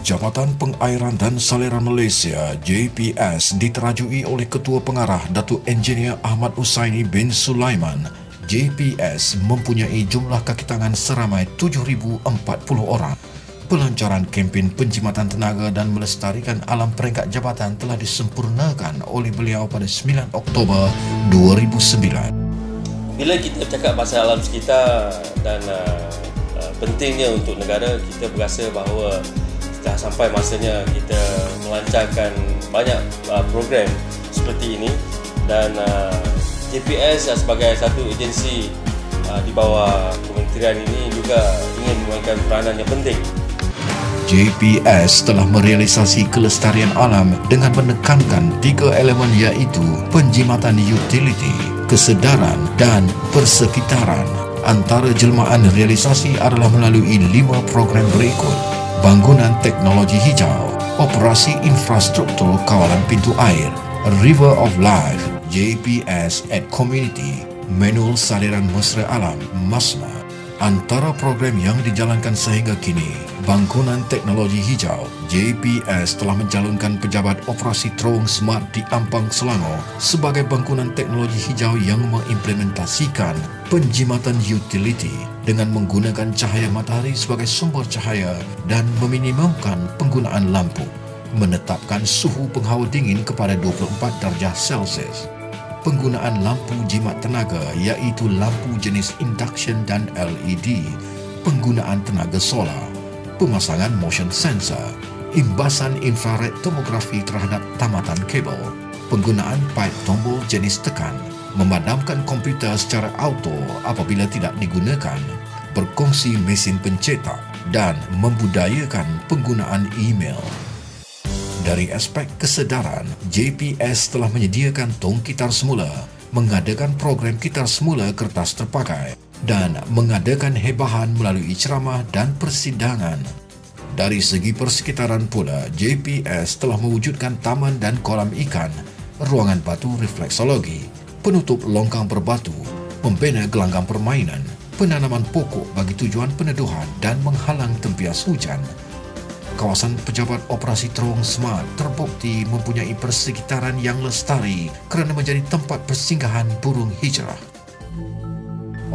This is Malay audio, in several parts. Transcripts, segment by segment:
Jabatan Pengairan dan Saliran Malaysia JPS diterajui oleh Ketua Pengarah Datuk Engineer Ahmad Husaini bin Sulaiman. JPS mempunyai jumlah kaki tangan seramai 7,040 orang. Pelancaran kempen penjimatan tenaga dan melestarikan alam peringkat jabatan telah disempurnakan oleh beliau pada 9 Oktober 2009. Bila kita cakap pasal alam sekitar dan pentingnya untuk negara, kita berasa bahawa dah sampai masanya kita melancarkan banyak program seperti ini, dan JPS sebagai satu agensi di bawah kementerian ini juga ingin memainkan peranan yang penting. JPS telah merealisasi kelestarian alam dengan menekankan 3 elemen, iaitu penjimatan utility, kesedaran dan persekitaran. Antara jelmaan realisasi adalah melalui 5 program berikut: bangunan teknologi hijau, operasi infrastruktur kawalan pintu air, River of Life, JPS at Community, manual saliran mesra alam, MASMA. Antara program yang dijalankan sehingga kini, bangunan teknologi hijau, JPS telah mencalonkan pejabat operasi terowong smart di Ampang, Selangor sebagai bangunan teknologi hijau yang mengimplementasikan penjimatan utility dengan menggunakan cahaya matahari sebagai sumber cahaya dan meminimumkan penggunaan lampu, menetapkan suhu penghawa dingin kepada 24 darjah Celsius. Penggunaan lampu jimat tenaga iaitu lampu jenis induction dan LED, penggunaan tenaga solar, pemasangan motion sensor, imbasan infrared tomografi terhadap tamatan kabel, penggunaan pipe tombol jenis tekan, memadamkan komputer secara auto apabila tidak digunakan, berkongsi mesin pencetak dan membudayakan penggunaan email. Dari aspek kesedaran, JPS telah menyediakan tong kitar semula, mengadakan program kitar semula kertas terpakai dan mengadakan hebahan melalui ceramah dan persidangan. Dari segi persekitaran pula, JPS telah mewujudkan taman dan kolam ikan, ruangan batu refleksologi, penutup longkang berbatu, membina gelanggang permainan, penanaman pokok bagi tujuan peneduhan dan menghalang tempias hujan. Kawasan pejabat operasi terowong smart terbukti mempunyai persekitaran yang lestari kerana menjadi tempat persinggahan burung hijrah.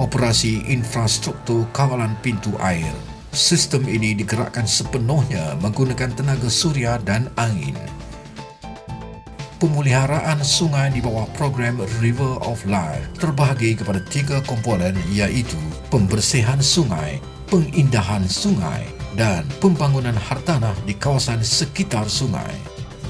Operasi infrastruktur kawalan pintu air. Sistem ini digerakkan sepenuhnya menggunakan tenaga suria dan angin. Pemeliharaan sungai di bawah program River of Life terbahagi kepada 3 komponen, iaitu pembersihan sungai, pengindahan sungai dan pembangunan hartanah di kawasan sekitar sungai.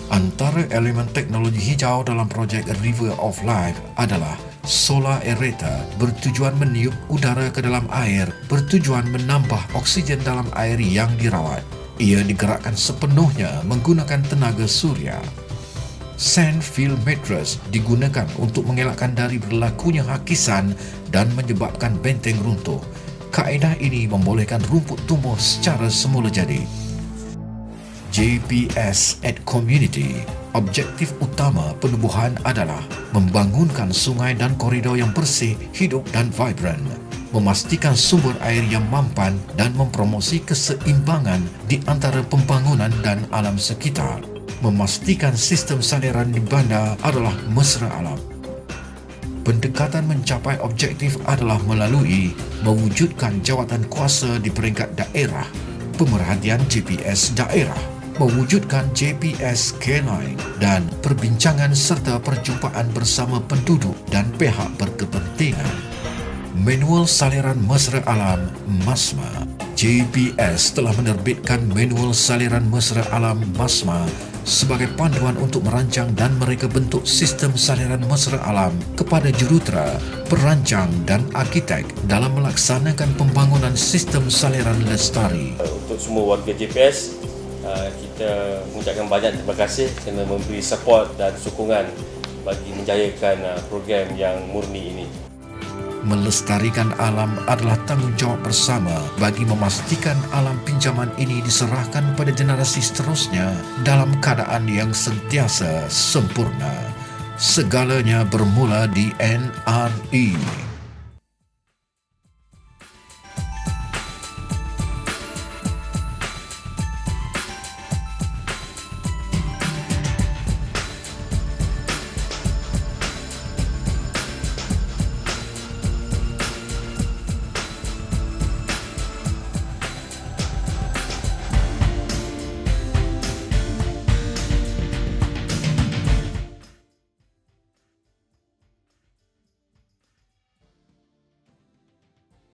Antara elemen teknologi hijau dalam projek River of Life adalah solar aerator, bertujuan meniup udara ke dalam air, bertujuan menambah oksigen dalam air yang dirawat. Ia digerakkan sepenuhnya menggunakan tenaga suria. Sand fill mattress digunakan untuk mengelakkan dari berlakunya hakisan dan menyebabkan benteng runtuh. Kaedah ini membolehkan rumput tumbuh secara semula jadi. JPS at Community. Objektif utama penubuhan adalah membangunkan sungai dan koridor yang bersih, hidup dan vibran, memastikan sumber air yang mampan dan mempromosi keseimbangan di antara pembangunan dan alam sekitar, memastikan sistem saliran di bandar adalah mesra alam. Pendekatan mencapai objektif adalah melalui mewujudkan jawatan kuasa di peringkat daerah, pemerhatian JPS daerah, mewujudkan JPS K9 dan perbincangan serta perjumpaan bersama penduduk dan pihak berkepentingan. Manual saliran mesra alam MASMA. JPS telah menerbitkan manual saliran mesra alam MASMA sebagai panduan untuk merancang dan mereka bentuk sistem saliran mesra alam kepada jurutera, perancang dan arkitek dalam melaksanakan pembangunan sistem saliran lestari. Untuk semua warga JPS, kita mengucapkan banyak terima kasih kerana memberi support dan sokongan bagi menjayakan program yang murni ini. Melestarikan alam adalah tanggungjawab bersama bagi memastikan alam pinjaman ini diserahkan pada generasi seterusnya dalam keadaan yang sentiasa sempurna. Segalanya bermula di NRE.